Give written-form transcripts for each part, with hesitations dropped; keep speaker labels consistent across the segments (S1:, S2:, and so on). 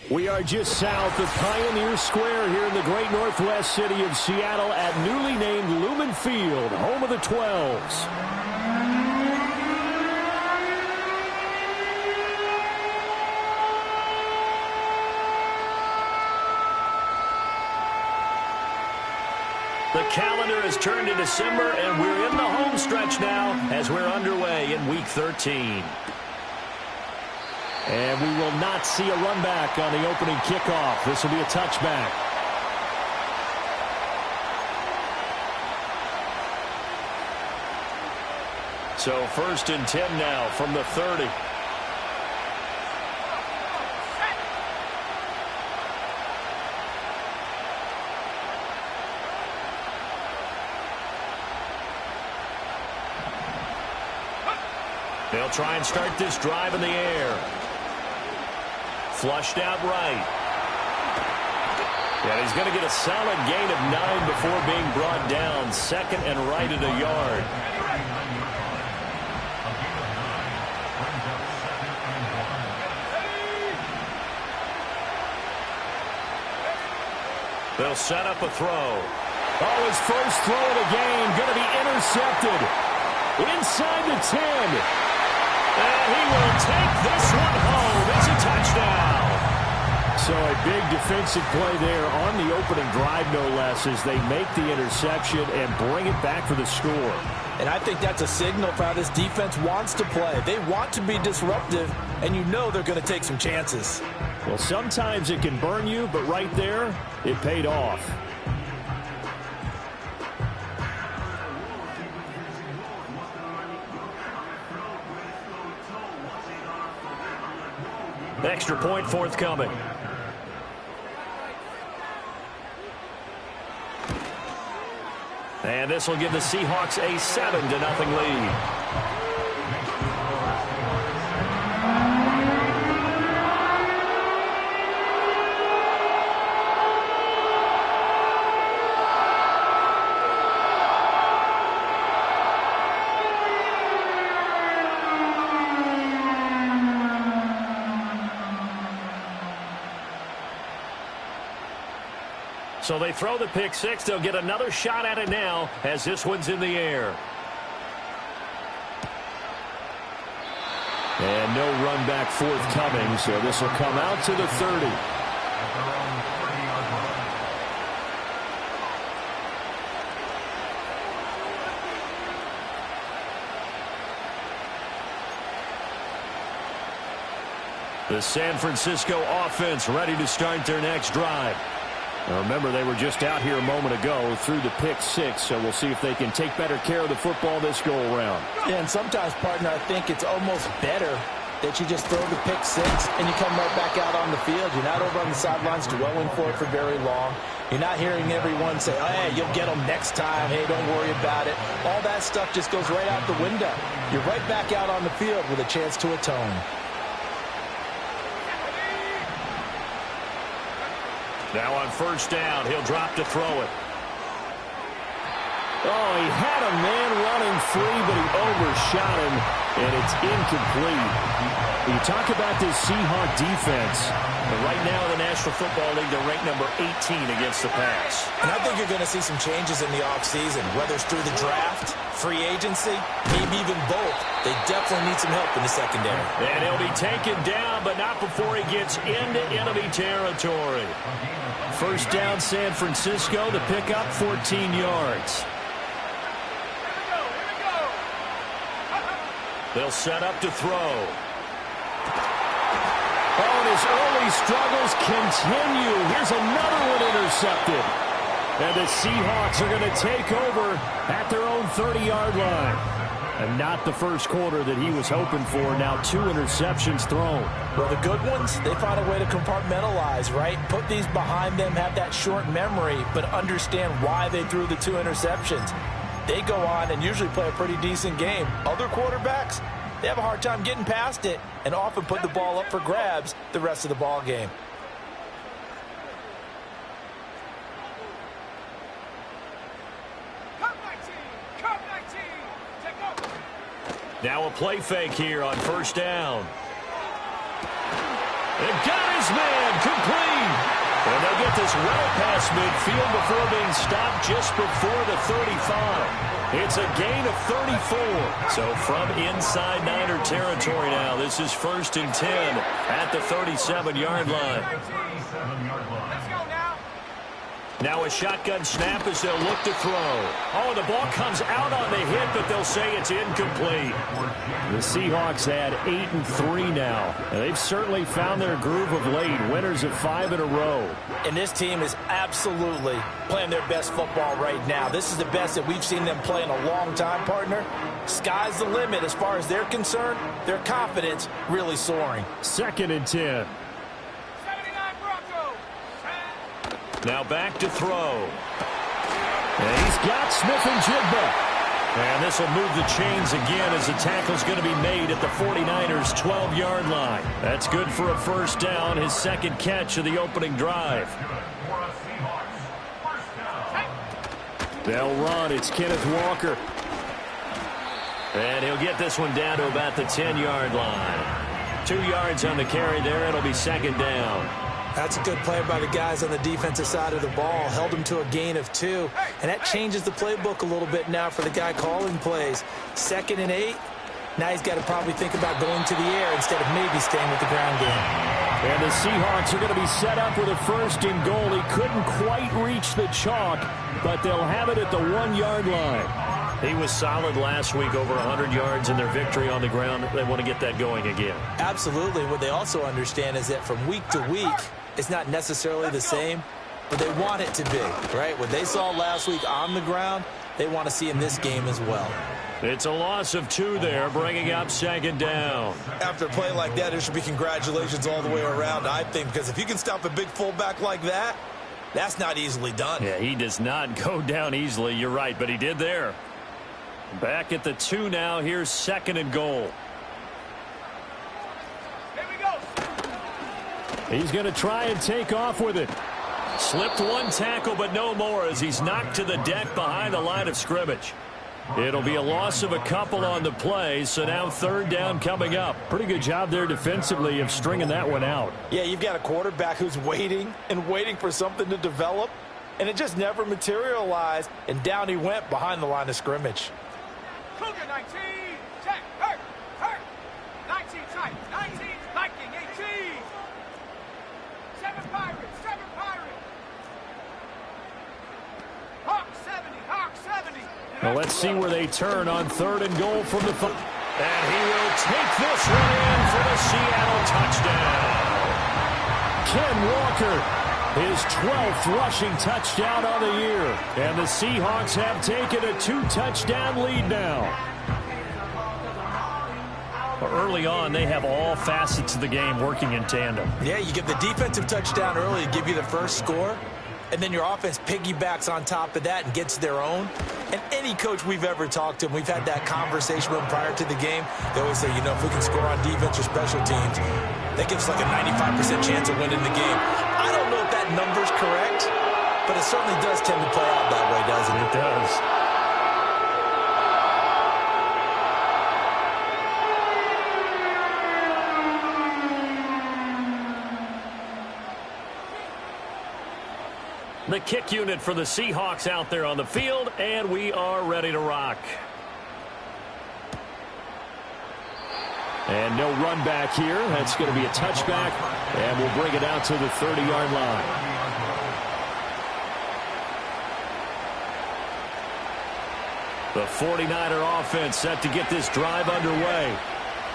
S1: We are just south of Pioneer Square here in the great northwest city of Seattle at newly named Lumen Field, home of the 12s. The calendar has turned to December, and we're in the home stretch now as we're underway in Week 13. And we will not see a run back on the opening kickoff. This will be a touchback. So 1st and 10 now from the 30. They'll try and start this drive in the air. Flushed out right. And he's going to get a solid gain of 9 before being brought down. 2nd and right at a yard. They'll set up a throw. Oh, his first throw of the game going to be intercepted. Inside the 10. And he will take this one home. It's a touchdown. So a big defensive play there on the opening drive, no less, as they make the interception and bring it back for the score.
S2: And I think that's a signal for how this defense wants to play. They want to be disruptive, and you know they're going to take some chances.
S1: Well, sometimes it can burn you, but right there, it paid off. Extra point forthcoming. And this will give the Seahawks a 7-0 lead. So they throw the pick six. They'll get another shot at it now as this one's in the air. And no run back forthcoming, so this will come out to the 30. The San Francisco offense ready to start their next drive. Now remember, they were just out here a moment ago through the pick six, so we'll see if they can take better care of the football this go-around.
S2: Yeah, and sometimes, partner, I think it's almost better that you just throw the pick six and you come right back out on the field. You're not over on the sidelines dwelling for it for very long. You're not hearing everyone say, oh, hey, you'll get them next time. Hey, don't worry about it. All that stuff just goes right out the window. You're right back out on the field with a chance to atone.
S1: Now on first down, he'll drop to throw it. Oh, he had a man running free, but he overshot him, and it's incomplete. You talk about this Seahawk defense. But right now in the National Football League, they're ranked number 18 against the pass.
S2: And I think you're going to see some changes in the offseason, whether it's through the draft, free agency, maybe even both. They definitely need some help in the secondary.
S1: And he'll be taken down, but not before he gets into enemy territory. First down, San Francisco. The pickup, 14 yards. They'll set up to throw. Oh, and his early struggles continue. Here's another one intercepted. And the Seahawks are going to take over at their own 30-yard line. And not the first quarter that he was hoping for. Now 2 interceptions thrown.
S2: Well, the good ones, they find a way to compartmentalize, right? Put these behind them, have that short memory, but understand why they threw the 2 interceptions. They go on and usually play a pretty decent game. Other quarterbacks, they have a hard time getting past it and often put the ball up for grabs the rest of the ball game.
S1: Now a play fake here on first down. And got his man complete. And they'll get this well past midfield before being stopped just before the 35. It's a gain of 34. So from inside Niner territory now, this is 1st and 10 at the 37-yard line. Now a shotgun snap as they'll look to throw. Oh, the ball comes out on the hit, but they'll say it's incomplete.
S2: The Seahawks had 8-3 now. And they've certainly found their groove of late. Winners of 5 in a row. And this team is absolutely playing their best football right now. This is the best that we've seen them play in a long time, partner. Sky's the limit as far as they're concerned. Their confidence really soaring. 2nd and 10.
S1: Now back to throw.
S2: And he's got Smith and Jigba.
S1: And this will move the chains again as the tackle's going to be made at the 49ers' 12-yard line. That's good for a first down, his 2nd catch of the opening drive.
S2: They'll run. It's Kenneth Walker.
S1: And he'll get this one down to about the 10-yard line. 2 yards on the carry there. It'll be 2nd down.
S2: That's a good play by the guys on the defensive side of the ball. Held him to a gain of 2. And that changes the playbook a little bit now for the guy calling plays. 2nd and 8. Now he's got to probably think about going to the air instead of maybe staying with the ground game. And the Seahawks are going to be set up with a 1st and goal. He couldn't quite reach the chalk, but they'll have it at the 1-yard line.
S1: He was solid last week, over 100 yards in their victory on the ground. They want to get that going again.
S2: Absolutely. What they also understand is that from week to week, it's not necessarily the same, but they want it to be, right? What they saw last week on the ground, they want to see in this game as well.
S1: It's a loss of 2 there, bringing up 2nd down.
S3: After a play like that, there should be congratulations all the way around, I think, because if you can stop a big fullback like that, that's not easily done.
S1: Yeah, he does not go down easily, you're right, but he did there. Back at the 2 now, here's 2nd and goal.
S2: He's going to try and take off with it.
S1: Slipped 1 tackle, but no more as he's knocked to the deck behind the line of scrimmage. It'll be a loss of a couple on the play, so now 3rd down coming up.
S2: Pretty good job there defensively of stringing that one out.
S4: Yeah, you've got a quarterback who's waiting and waiting for something to develop, and it just never materialized, and down he went behind the line of scrimmage.
S5: Cougar 19, check, hurt, 19 tight, 19, Viking 18. 7 Pirates, 7 Pirates. Hawk 70, Hawk 70.
S2: Well, let's see where they turn on 3rd and goal from the...
S1: And he will take this one in for the Seattle touchdown.
S2: Ken Walker, his 12th rushing touchdown on the year. And the Seahawks have taken a 2-touchdown lead now.
S1: Early on, they have all facets of the game working in tandem.
S2: Yeah, you get the defensive touchdown early, give you the first score, and then your offense piggybacks on top of that and gets their own. And any coach we've ever talked to, and we've had that conversation with them prior to the game, they always say, you know, if we can score on defense or special teams, that gives like a 95% chance of winning the game. I don't know if that number's correct, but it certainly does tend to play out that way, doesn't it?
S1: It does. The kick unit for the Seahawks out there on the field, and we are ready to rock.
S2: And no run back here. That's going to be a touchback, and we'll bring it out to the 30-yard line.
S1: The 49er offense set to get this drive underway.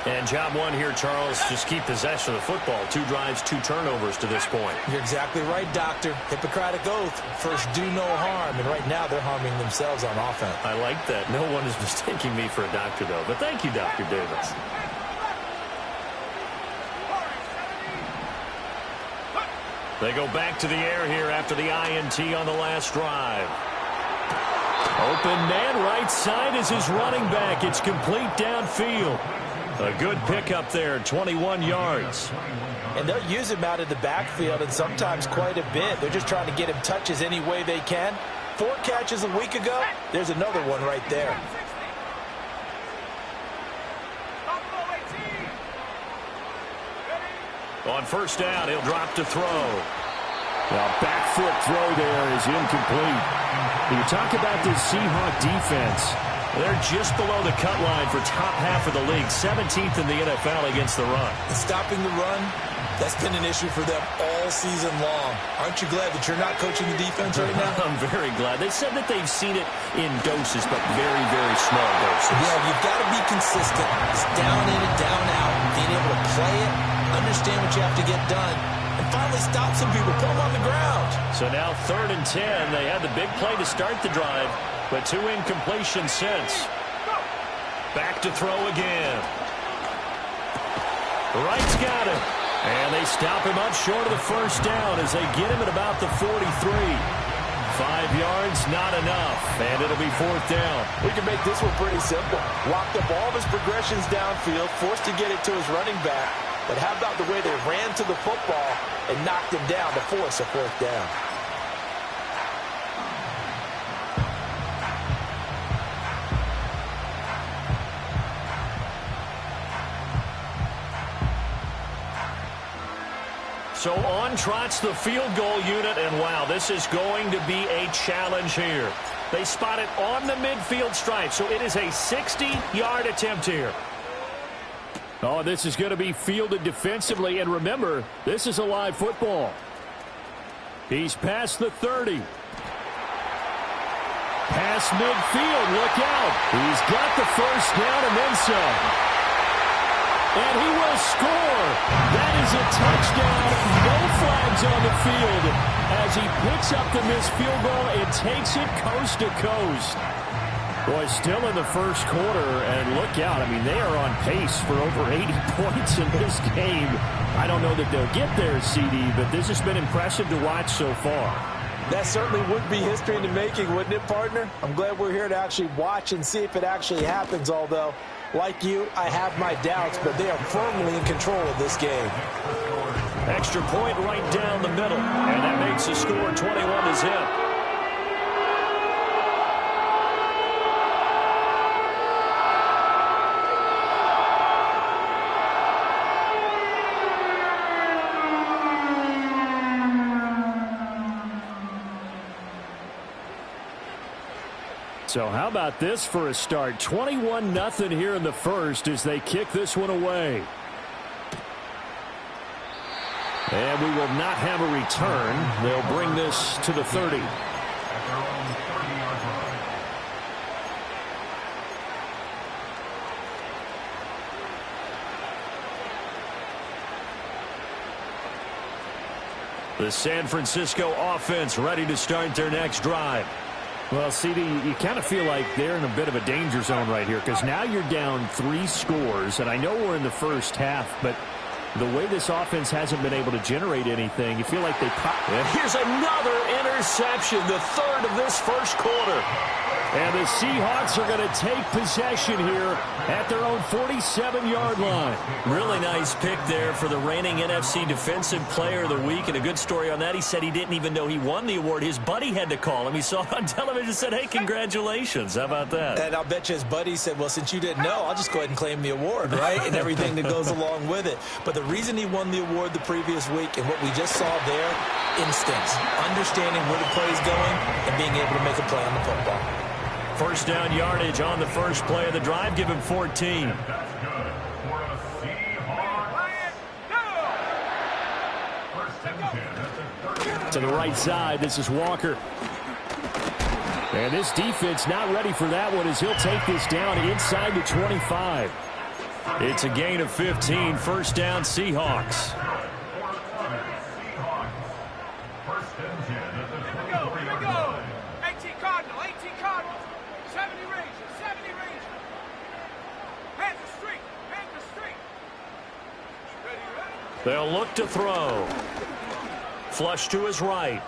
S1: And job one here, Charles, just keep possession of the football. 2 drives, 2 turnovers to this point.
S2: You're exactly right, Doctor. Hippocratic oath. First, do no harm. And right now, they're harming themselves on offense.
S1: I like that. No one is mistaking me for a doctor, though. But thank you, Dr. Davis. They go back to the air here after the INT on the last drive. Open man right side is his running back. It's complete downfield. A good pickup there, 21 yards.
S2: And they'll use him out of the backfield, and sometimes quite a bit. They're just trying to get him touches any way they can. 4 catches a week ago. There's another one right there.
S1: On first down, he'll drop to throw.
S2: Well, back foot throw there is incomplete. When you talk about this Seahawk defense,
S1: they're just below the cut line for top half of the league, 17th in the NFL against the run.
S3: And stopping the run, that's been an issue for them all season long. Aren't you glad that you're not coaching the defense right now?
S1: I'm very glad. They said that they've seen it in doses, but very, very small doses.
S3: Yeah, you've got to be consistent. It's down in and down out. Being able to play it, understand what you have to get done, and finally stop some people, put them on the ground.
S1: So now 3rd and 10. They had the big play to start the drive, but 2 incompletions since. Back to throw again. Wright's got it. And they stop him up short of the first down as they get him at about the 43. 5 yards, not enough. And it'll be 4th down.
S4: We can make this one pretty simple. Locked up all of his progressions downfield, forced to get it to his running back. But how about the way they ran to the football and knocked him down to force a 4th down?
S1: So on trots the field goal unit, and wow, this is going to be a challenge here. They spot it on the midfield stripe, so it is a 60-yard attempt here.
S2: oh, this is going to be fielded defensively, and remember, this is a live football. He's past the 30. Past midfield, look out. He's got the first down and then some. And he will score. That is a touchdown. No flags on the field as he picks up the missed field goal and takes it coast to coast. Boy, still in the first quarter, and look out. I mean, they are on pace for over 80 points in this game. I don't know that they'll get there, CD, but this has been impressive to watch so far.
S4: That certainly would be history in the making, wouldn't it, partner? I'm glad we're here to actually watch and see if it actually happens, although, like you, I have my doubts, but they are firmly in control of this game.
S1: Extra point right down the middle, and that makes the score 21-zip.
S2: So how about this for a start? 21-0 here in the first as they kick this one away. And we will not have a return. They'll bring this to the 30.
S1: The San Francisco offense ready to start their next drive.
S2: Well, CD, you kind of feel like they're in a bit of a danger zone right here because now you're down 3 scores, and I know we're in the first half, but the way this offense hasn't been able to generate anything, you feel like they...
S1: And here's another interception, the 3rd of this first quarter.
S2: And the Seahawks are going to take possession here at their own 47-yard line.
S1: Really nice pick there for the reigning NFC Defensive Player of the Week. And a good story on that, he said he didn't even know he won the award. His buddy had to call him. He saw it on television and said, hey, congratulations. How about that?
S3: And I'll bet you his buddy said, well, since you didn't know, I'll just go ahead and claim the award, right? And everything that goes along with it. But the reason he won the award the previous week and what we just saw there, instincts, understanding where the play is going and being able to make a play on the football.
S1: First down yardage on the first play of the drive. Give him 14.
S2: To the right side, this is Walker. And this defense not ready for that one as he'll take this down inside the 25.
S1: It's a gain of 15. First down, Seahawks.
S5: Here we go. 18 Cardinal, 18 Cardinal. 70 Ranger, 70 Ranger. Panther Street, Panther Street. Ready, ready?
S1: They'll look to throw. Flush to his right.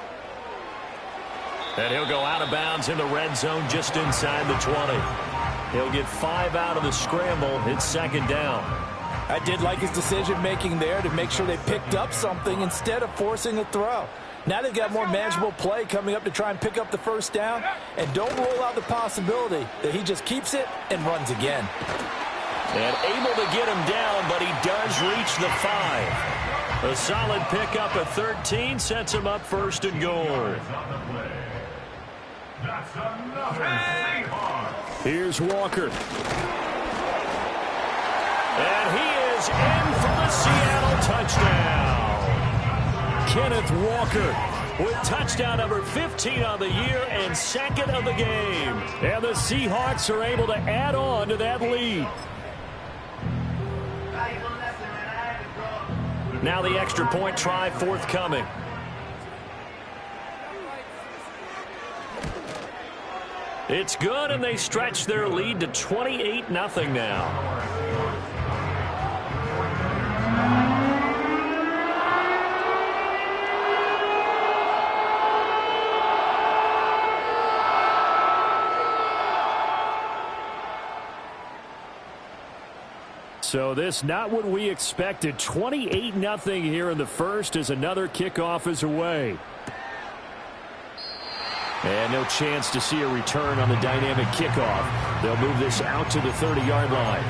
S1: And he'll go out of bounds in the red zone just inside the 20. He'll get 5 out of the scramble. It's second down.
S4: I did like his decision-making there to make sure they picked up something instead of forcing a throw. Now they've got more manageable play coming up to try and pick up the first down. And don't rule out the possibility that he just keeps it and runs again.
S1: And able to get him down, but he does reach the 5. A solid pickup of 13 sets him up first and goal.
S4: Here's Walker.
S1: And he is in for the Seattle touchdown. Kenneth Walker with touchdown number 15 on the year and second of the game. And the Seahawks are able to add on to that lead. Now the extra point try forthcoming. It's good, and they stretch their lead to 28-0 now.
S4: So this not what we expected. 28-0 here in the first as another kickoff is away. And no chance to see a return on the dynamic kickoff. They'll move this out to the 30-yard line.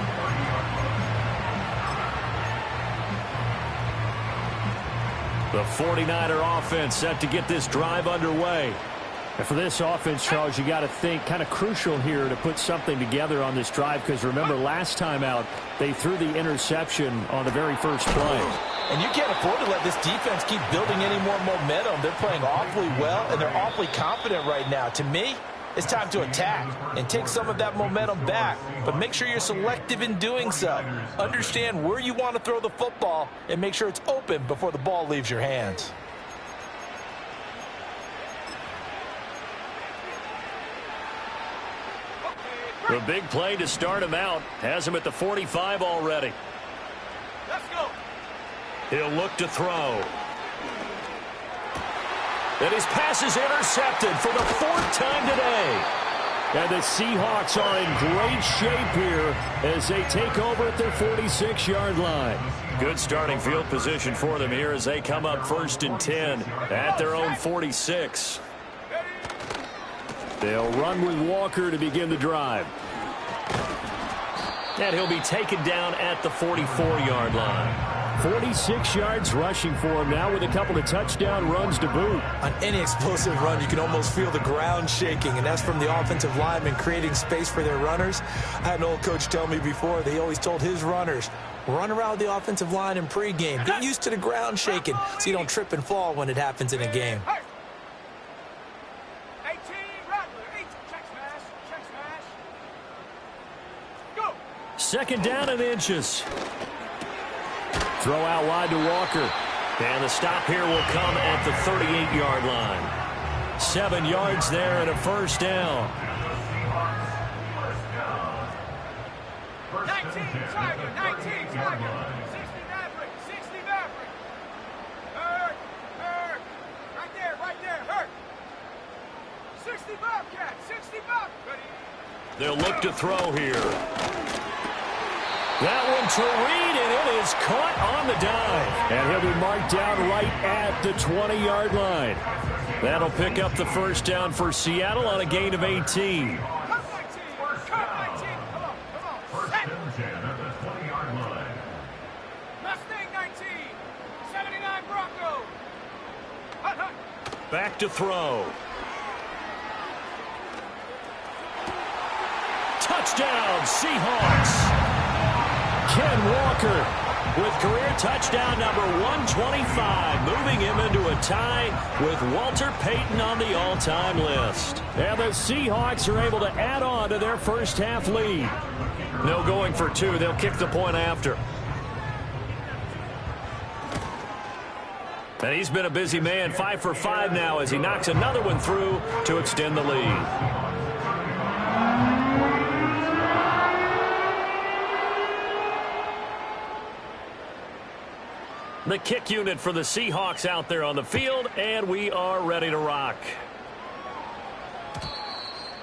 S1: The 49er offense set to get this drive underway.
S4: And for this offense, Charles, you got to think kind of crucial here to put something together on this drive, because remember last time out they threw the interception on the very first play.
S2: And you can't afford to let this defense keep building any more momentum. They're playing awfully well, and they're awfully confident right now. To me, it's time to attack and take some of that momentum back. But make sure you're selective in doing so. Understand where you want to throw the football and make sure it's open before the ball leaves your hands.
S1: The big play to start him out has him at the 45 already.
S5: Let's go.
S1: He'll look to throw. And his pass is intercepted for the fourth time today.
S4: And the Seahawks are in great shape here as they take over at their 46-yard line.
S1: Good starting field position for them here as they come up 1st and 10 at their own 46.
S4: They'll run with Walker to begin the drive.
S1: And he'll be taken down at the 44-yard line.
S4: 46 yards rushing for him now with a couple of touchdown runs to boot.
S3: On any explosive run, you can almost feel the ground shaking, and that's from the offensive linemen creating space for their runners. I had an old coach tell me before, they always told his runners, run around the offensive line in pregame. Get used to the ground shaking so you don't trip and fall when it happens in a game.
S5: 18, Rattler, 18, check smash, check smash. Go.
S1: Second down and inches.
S4: Throw out wide to Walker.
S1: And the stop here will come at the 38-yard line. 7 yards there and a first down.
S5: 19, Tiger, 19, Tiger. 60 Maverick, 60 Maverick. Hurt, hurt. Right there, hurt. 60 Bobcat, 60 Bob. Ready.
S1: They'll look to throw here. That one to Reed, and it is caught on the dive.
S4: And he'll be marked down right at the 20-yard line.
S1: That'll pick up the first down for Seattle on a gain of 18.
S5: Cut 19, cut 19. Come on. Set. Mustang 19, 79 Bronco. Hut.
S1: Back to throw. Touchdown, Seahawks. Ken Walker with career touchdown number 125, moving him into a tie with Walter Payton on the all-time list.
S4: And the Seahawks are able to add on to their first half lead.
S1: No going for two. They'll kick the point after. And he's been a busy man, 5 for 5 now as he knocks another one through to extend the lead. The kick unit for the Seahawks out there on the field, and we are ready to rock.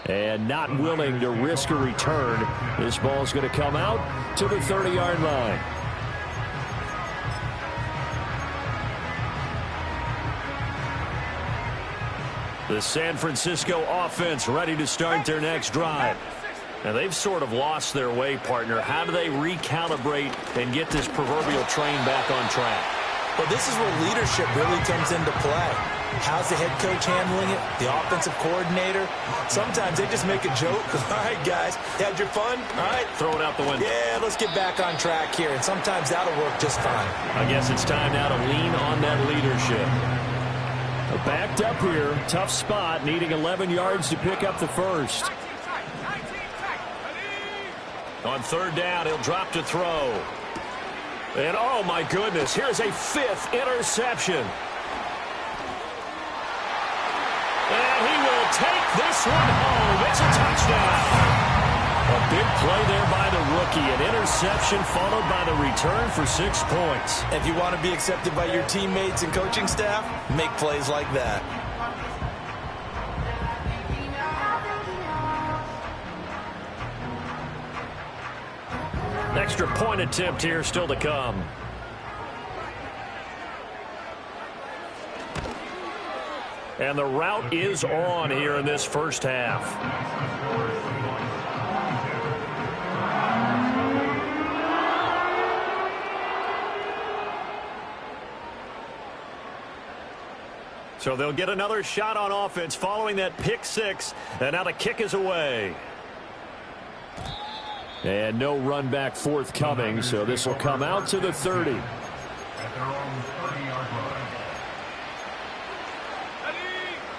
S4: And not willing to risk a return, this ball's going to come out to the 30-yard line.
S1: The San Francisco offense ready to start their next drive. Now, they've sort of lost their way, partner. How do they recalibrate and get this proverbial train back on track?
S3: Well, this is where leadership really comes into play. How's the head coach handling it? The offensive coordinator? Sometimes they just make a joke. All right, guys, had your fun? All right.
S1: Throw it out the window.
S3: Yeah, let's get back on track here. And sometimes that'll work just fine.
S1: I guess it's time now to lean on that leadership. Backed up here. Tough spot. Needing 11 yards to pick up the first.
S5: 19 tight. Ready?
S1: On third down, he'll drop to throw. And, oh, my goodness, here's a fifth interception. And he will take this one home. It's a touchdown. A big play there by the rookie. An interception followed by the return for 6 points.
S3: If you want to be accepted by your teammates and coaching staff, make plays like that.
S1: Extra point attempt here still to come. And the route is on here in this first half. So they'll get another shot on offense following that pick six. And now the kick is away. And no run back forthcoming, so this will come out to the 30.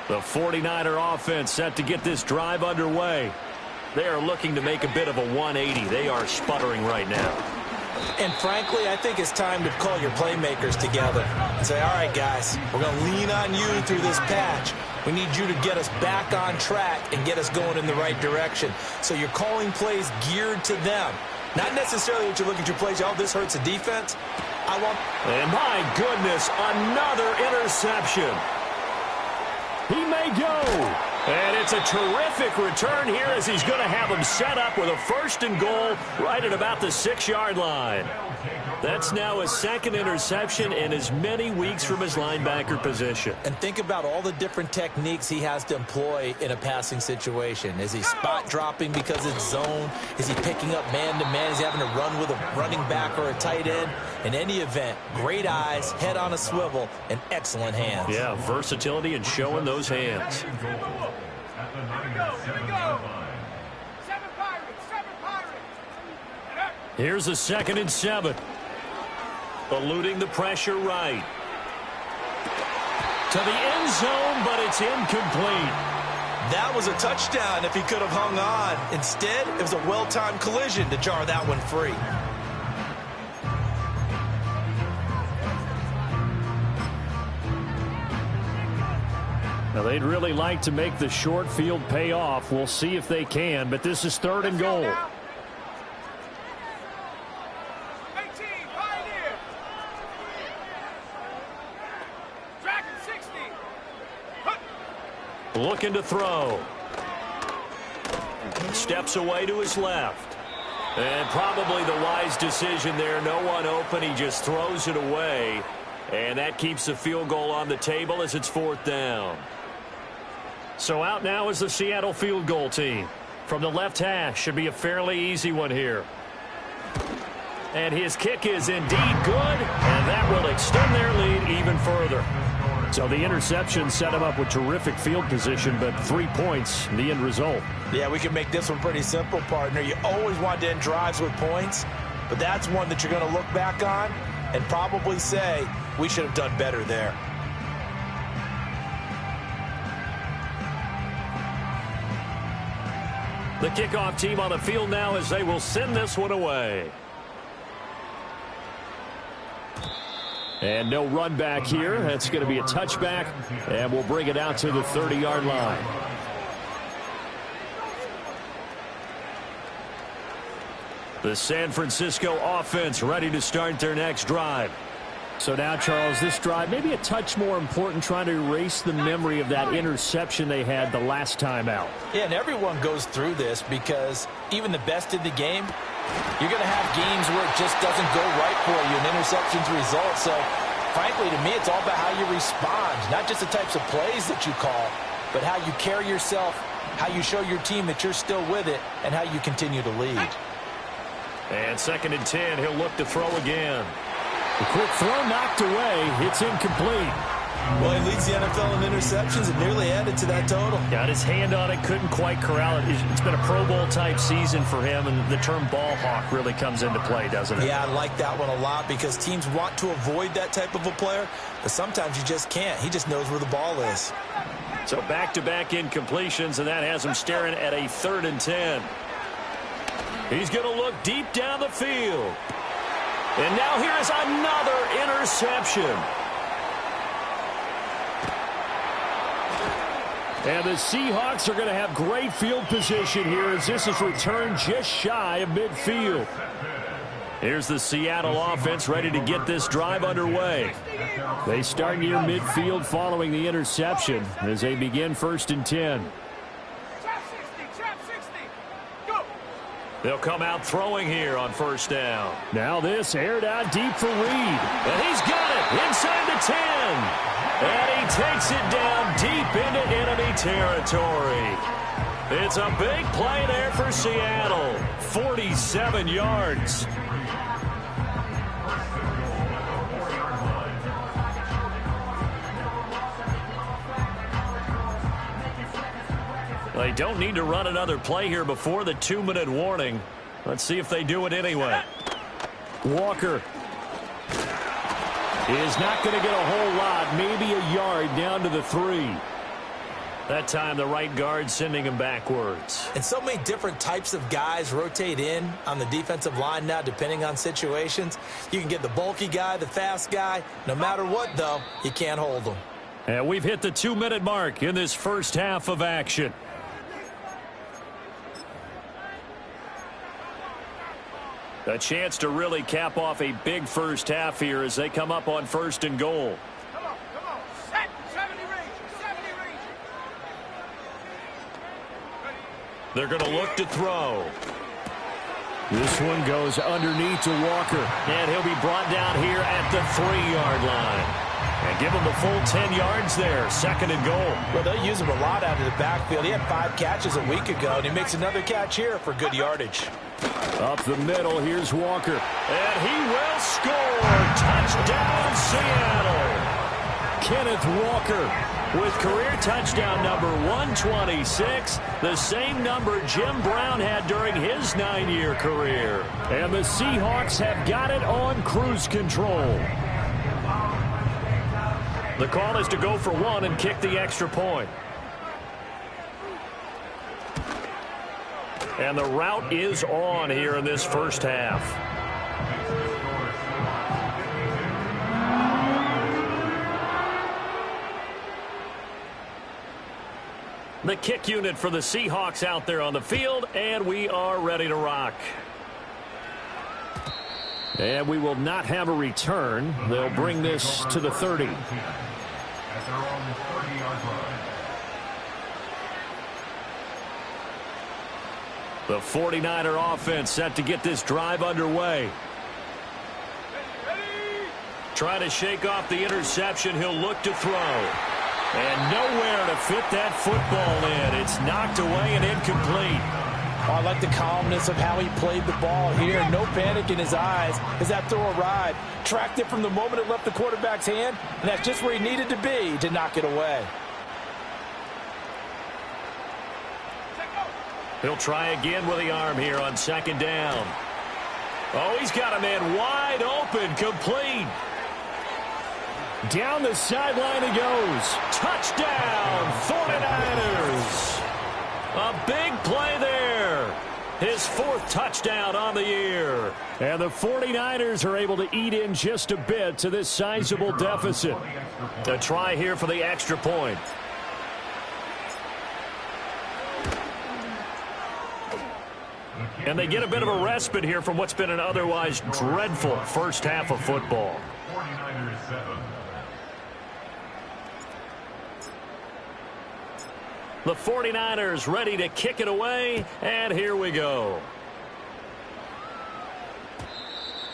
S1: The 49er offense set to get this drive underway. They are looking to make a bit of a 180. They are sputtering right now.
S3: And frankly, I think it's time to call your playmakers together and say, all right, guys, we're going to lean on you through this patch. We need you to get us back on track and get us going in the right direction. So you're calling plays geared to them. Not necessarily that you look at your plays, oh, this hurts the defense.
S1: And my goodness, another interception. He may go. And it's a terrific return here as he's going to have him set up with a 1st and goal right at about the 6-yard line. That's now his 2nd interception in as many weeks from his linebacker position.
S3: And think about all the different techniques he has to employ in a passing situation. Is he spot dropping because it's zone? Is he picking up man-to-man? Is he having to run with a running back or a tight end? In any event, great eyes, head on a swivel, and excellent hands.
S1: Yeah, versatility and showing those hands.
S5: Here we go. 7 Pirates.
S1: Here's a 2nd and 7. Eluding the pressure right. To the end zone, but it's incomplete.
S3: That was a touchdown if he could have hung on. Instead, it was a well-timed collision to jar that one free.
S1: Now, they'd really like to make the short field pay off. We'll see if they can, but this is 3rd and goal.
S5: 18, Pioneer. Dragon 60.
S1: Looking to throw. Steps away to his left. And probably the wise decision there. No one open. He just throws it away. And that keeps the field goal on the table as it's 4th down. So out now is the Seattle field goal team. From the left hash, should be a fairly easy one here. And his kick is indeed good, and that will extend their lead even further. So the interception set him up with terrific field position, but 3 points, the end result.
S3: Yeah, we can make this one pretty simple, partner. You always want to end drives with points, but that's one that you're going to look back on and probably say, we should have done better there.
S1: The kickoff team on the field now as they will send this one away. And no run back here. That's going to be a touchback, and we'll bring it out to the 30-yard line. The San Francisco offense ready to start their next drive. So now, Charles, this drive maybe a touch more important, trying to erase the memory of that interception they had the last time out.
S3: Yeah, and everyone goes through this because even the best in the game, you're going to have games where it just doesn't go right for you, and interceptions result. So, frankly, to me, it's all about how you respond, not just the types of plays that you call, but how you carry yourself, how you show your team that you're still with it, and how you continue to lead.
S1: And 2nd and 10, he'll look to throw again. The quick throw knocked away. It's incomplete.
S3: Well, he leads the NFL in interceptions and nearly added to that total.
S1: Got his hand on it, couldn't quite corral it. It's been a Pro Bowl-type season for him, and the term ball hawk really comes into play, doesn't it?
S3: Yeah, I like that one a lot because teams want to avoid that type of a player, but sometimes you just can't. He just knows where the ball is.
S1: So back-to-back incompletions, and that has him staring at a 3rd and 10. He's going to look deep down the field. And now here is another interception. And the Seahawks are going to have great field position here as this is returned just shy of midfield. Here's the Seattle offense ready to get this drive underway. They start near midfield following the interception as they begin 1st and 10. They'll come out throwing here on 1st down. Now this aired out deep for Reed. And he's got it inside the 10. And he takes it down deep into enemy territory. It's a big play there for Seattle. 47 yards. They don't need to run another play here before the 2-minute warning. Let's see if they do it anyway. Walker is not going to get a whole lot, maybe a yard down to the 3. That time the right guard sending him backwards.
S3: And so many different types of guys rotate in on the defensive line now depending on situations. You can get the bulky guy, the fast guy. No matter what, though, you can't hold them.
S1: And we've hit the 2-minute mark in this first half of action. A chance to really cap off a big first half here as they come up on 1st and goal.
S5: Come on. Set. 70 range. 70 range.
S1: They're going to look to throw. This one goes underneath to Walker. And he'll be brought down here at the 3-yard line. And give him the full 10 yards there. 2nd and goal.
S2: Well, they'll use him a lot out of the backfield. He had 5 catches a week ago, and he makes another catch here for good yardage.
S1: Up the middle, here's Walker. And he will score. Touchdown, Seattle. Kenneth Walker with career touchdown number 126, the same number Jim Brown had during his 9-year career. And the Seahawks have got it on cruise control. The call is to go for 1 and kick the extra point. And the route is on here in this first half. The kick unit for the Seahawks out there on the field, and we are ready to rock. And we will not have a return. They'll bring this to the 30. The 49er offense set to get this drive underway. Trying to shake off the interception. He'll look to throw. And nowhere to fit that football in. It's knocked away and incomplete.
S2: Oh, I like the calmness of how he played the ball here. No panic in his eyes as that throw arrived. Tracked it from the moment it left the quarterback's hand, and that's just where he needed to be to knock it away.
S1: He'll try again with the arm here on 2nd down. Oh, he's got a man wide open, complete. Down the sideline he goes. Touchdown, 49ers. A big play there. His 4th touchdown on the year. And the 49ers are able to eat in just a bit to this sizable deficit. A try here for the extra point. And they get a bit of a respite here from what's been an otherwise dreadful first half of football.
S5: 49ers 7.
S1: The 49ers ready to kick it away, and here we go.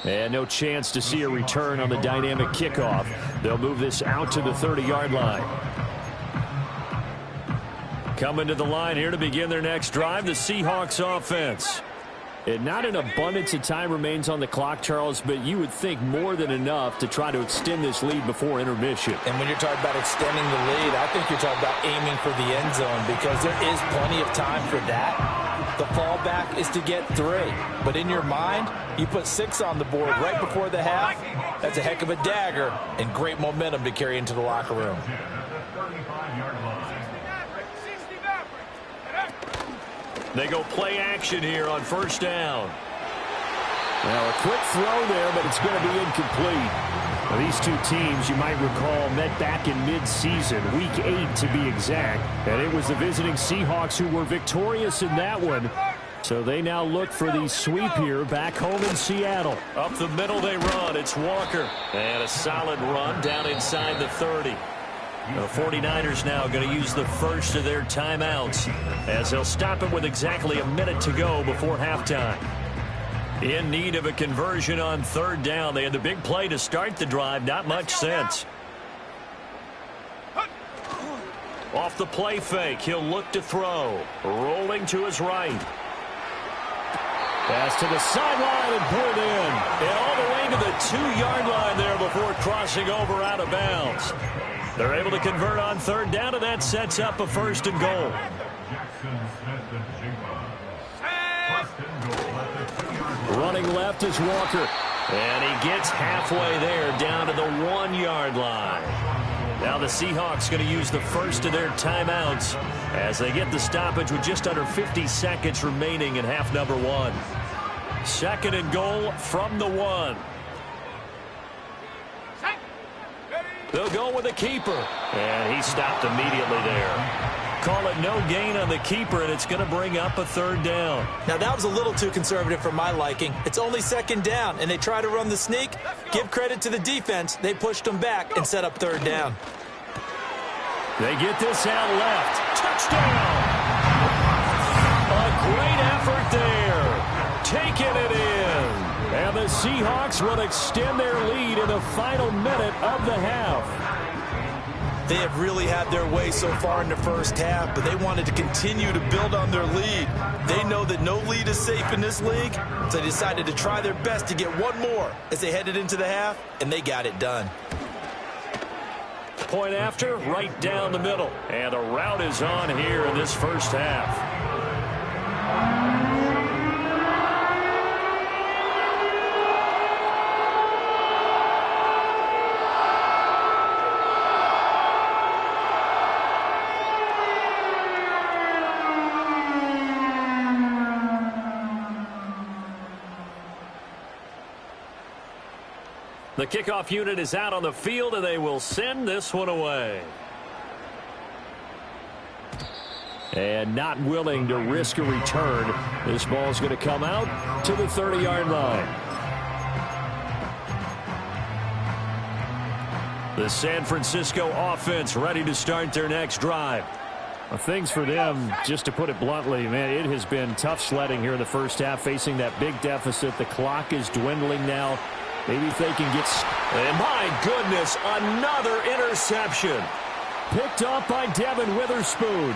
S1: And no chance to see a return on the dynamic kickoff. They'll move this out to the 30-yard line. Coming to the line here to begin their next drive, the Seahawks offense. And not an abundance of time remains on the clock, Charles, but you would think more than enough to try to extend this lead before intermission.
S2: And when you're talking about extending the lead, I think you're talking about aiming for the end zone because there is plenty of time for that. The fallback is to get 3. But in your mind, you put 6 on the board right before the half. That's a heck of a dagger and great momentum to carry into the locker room.
S1: They go play action here on first down. Now a quick throw there, but it's going to be incomplete. Now, these two teams, you might recall, met back in mid-season, week 8 to be exact. And it was the visiting Seahawks who were victorious in that one. So they now look for the sweep here back home in Seattle. Up the middle they run. It's Walker. And a solid run down inside the 30. The 49ers now going to use the first of their timeouts as they'll stop it with exactly a minute to go before halftime. In need of a conversion on third down. They had the big play to start the drive. Not much sense. Off the play fake. He'll look to throw. Rolling to his right. Pass to the sideline and pulled in. And all the way to the 2-yard line there before crossing over out of bounds. They're able to convert on third down, and that sets up a first and goal. Running left is Walker. And he gets halfway there down to the 1-yard line. Now the Seahawks going to use the first of their timeouts as they get the stoppage with just under 50 seconds remaining in half number 1. Second and goal from the 1. They'll go with the keeper. And he stopped immediately there. Call it no gain on the keeper, and it's going to bring up a third down.
S2: Now, that was a little too conservative for my liking. It's only second down, and they try to run the sneak. Give credit to the defense. They pushed them back and set up third down.
S1: They get this out left. Touchdown! A great effort there. Taking it in. And the Seahawks will extend their lead in the final minute of the half.
S2: They have really had their way so far in the first half, but they wanted to continue to build on their lead. They know that no lead is safe in this league, so they decided to try their best to get one more as they headed into the half, and they got it done.
S1: Point after, right down the middle. And a route is on here in this first half. The kickoff unit is out on the field, and they will send this one away. And not willing to risk a return. This ball is going to come out to the 30-yard line. The San Francisco offense ready to start their next drive. Well, things for them, just to put it bluntly, man, it has been tough sledding here in the first half, facing that big deficit. The clock is dwindling now. Maybe if they can get... And my goodness, another interception. Picked up by Devin Witherspoon.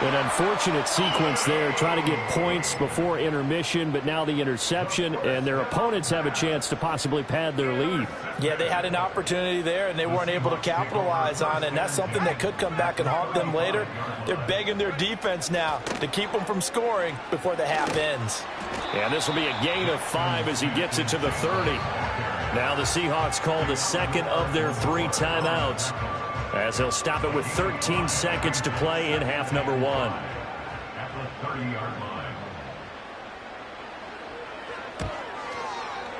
S1: An unfortunate sequence there, trying to get points before intermission, but now the interception, and their opponents have a chance to possibly pad their lead.
S2: Yeah, they had an opportunity there, and they weren't able to capitalize on it, and that's something that could come back and haunt them later. They're begging their defense now to keep them from scoring before the half ends.
S1: And this will be a gain of 5 as he gets it to the 30. Now the Seahawks call the second of their 3 timeouts, as they'll stop it with 13 seconds to play in half number 1.
S5: At the 30-yard line.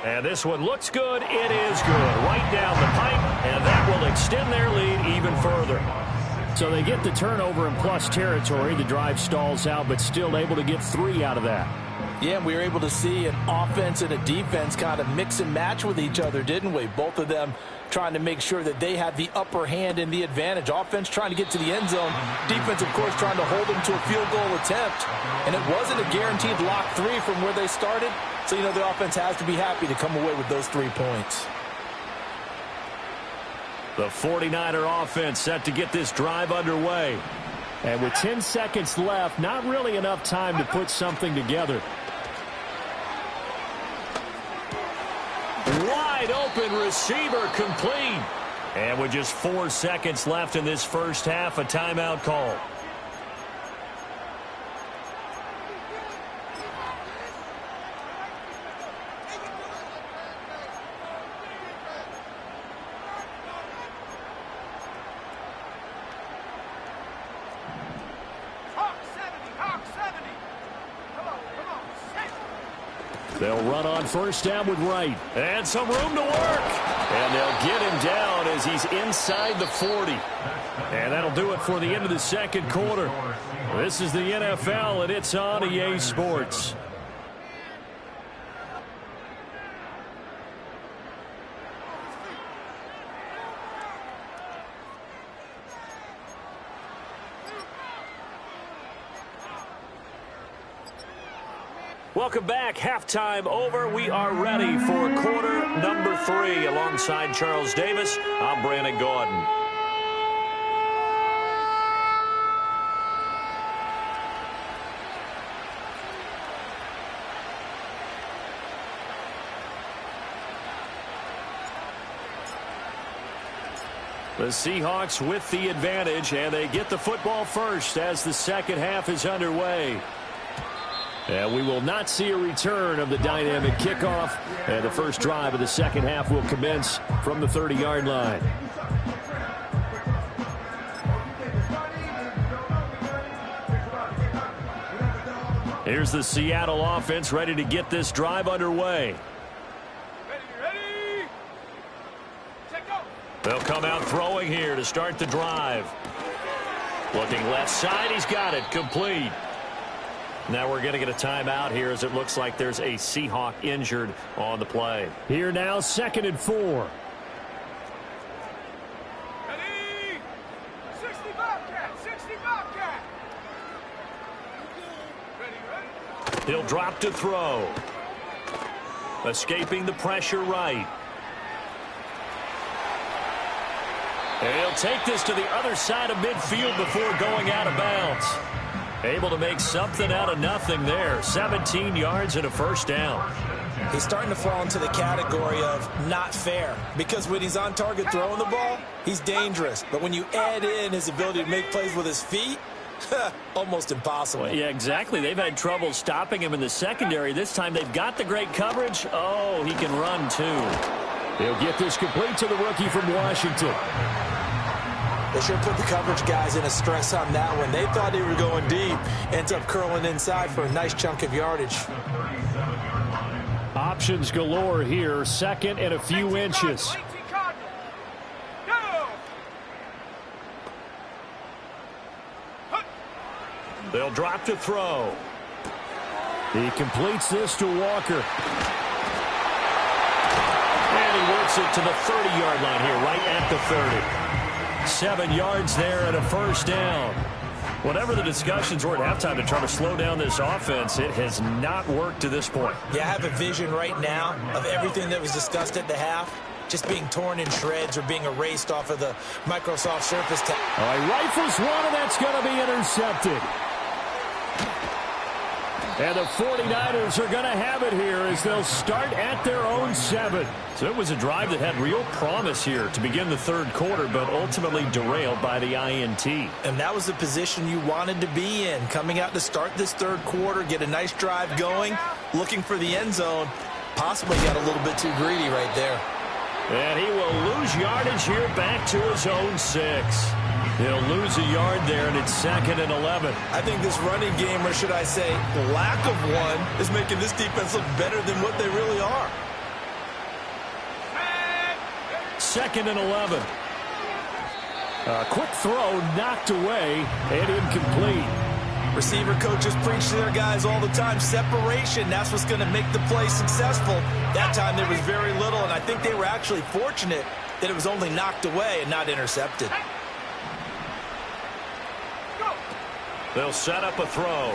S1: And this one looks good. It is good. Right down the pipe, and that will extend their lead even further. So they get the turnover in plus territory. The drive stalls out, but still able to get 3 out of that.
S2: Yeah, and we were able to see an offense and a defense kind of mix and match with each other, didn't we? Both of them trying to make sure that they had the upper hand and the advantage. Offense trying to get to the end zone. Defense, of course, trying to hold them to a field goal attempt. And it wasn't a guaranteed lock 3 from where they started. So, you know, the offense has to be happy to come away with those 3 points.
S1: The 49er offense set to get this drive underway. And with 10 seconds left, not really enough time to put something together.
S6: Wide open receiver complete. And with just 4 seconds left in this first half, a timeout call.
S1: They'll run on first down with Wright.
S6: And some room to work.
S1: And they'll get him down as he's inside the 40.
S6: And that'll do it for the end of the second quarter. This is the NFL, and it's on EA Sports. Welcome back. Halftime over. We are ready for quarter number 3. Alongside Charles Davis, I'm Brandon Gaudin. The Seahawks with the advantage, and they get the football first as the second half is underway.
S1: And we will not see a return of the dynamic kickoff. And the first drive of the second half will commence from the 30-yard line.
S6: Here's the Seattle offense ready to get this drive underway.
S5: Ready. Check go.
S6: They'll come out throwing here to start the drive. Looking left side, he's got it, complete. Now we're going to get a timeout here as it looks like there's a Seahawk injured on the play.
S1: Here now, 2nd and 4.
S5: Ready. 60 Bobcat. 60 Bobcat. Ready.
S6: He'll drop to throw. Escaping the pressure right. And he'll take this to the other side of midfield before going out of bounds. Able to make something out of nothing there. 17 yards and a first down.
S3: He's starting to fall into the category of not fair, because when he's on target throwing the ball, he's dangerous. But when you add in his ability to make plays with his feet, almost impossible.
S6: Well, yeah, exactly. They've had trouble stopping him in the secondary. This time they've got the great coverage. Oh, he can run too.
S1: He'll get this complete to the rookie from Washington.
S3: They sure put the coverage guys in a stress on that one. They thought they were going deep. Ends up curling inside for a nice chunk of yardage.
S1: Options galore here. 2nd and a few inches.
S6: They'll drop to throw.
S1: He completes this to Walker.
S6: And he works it to the 30-yard line here, right at the 30. 7 yards there and a first down. Whatever the discussions were at halftime to try to slow down this offense, it has not worked to this point.
S3: Yeah, I have a vision right now of everything that was discussed at the half just being torn in shreds or being erased off of the Microsoft Surface.
S1: All right, rifles one, and that's going to be intercepted. And the 49ers are going to have it here as they'll start at their own 7.
S6: So it was a drive that had real promise here to begin the third quarter, but ultimately derailed by the INT.
S3: And that was the position you wanted to be in, coming out to start this third quarter, get a nice drive going, looking for the end zone. Possibly got a little bit too greedy right there.
S6: And he will lose yardage here back to his own 6. He'll lose a yard there, and it's 2nd and 11.
S3: I think this running game, or should I say lack of one, is making this defense look better than what they really are.
S6: 2nd and 11.
S1: A quick throw knocked away and incomplete.
S3: Receiver coaches preach to their guys all the time. Separation, that's what's going to make the play successful. That time there was very little, and I think they were actually fortunate that it was only knocked away and not intercepted.
S6: They'll set up a throw.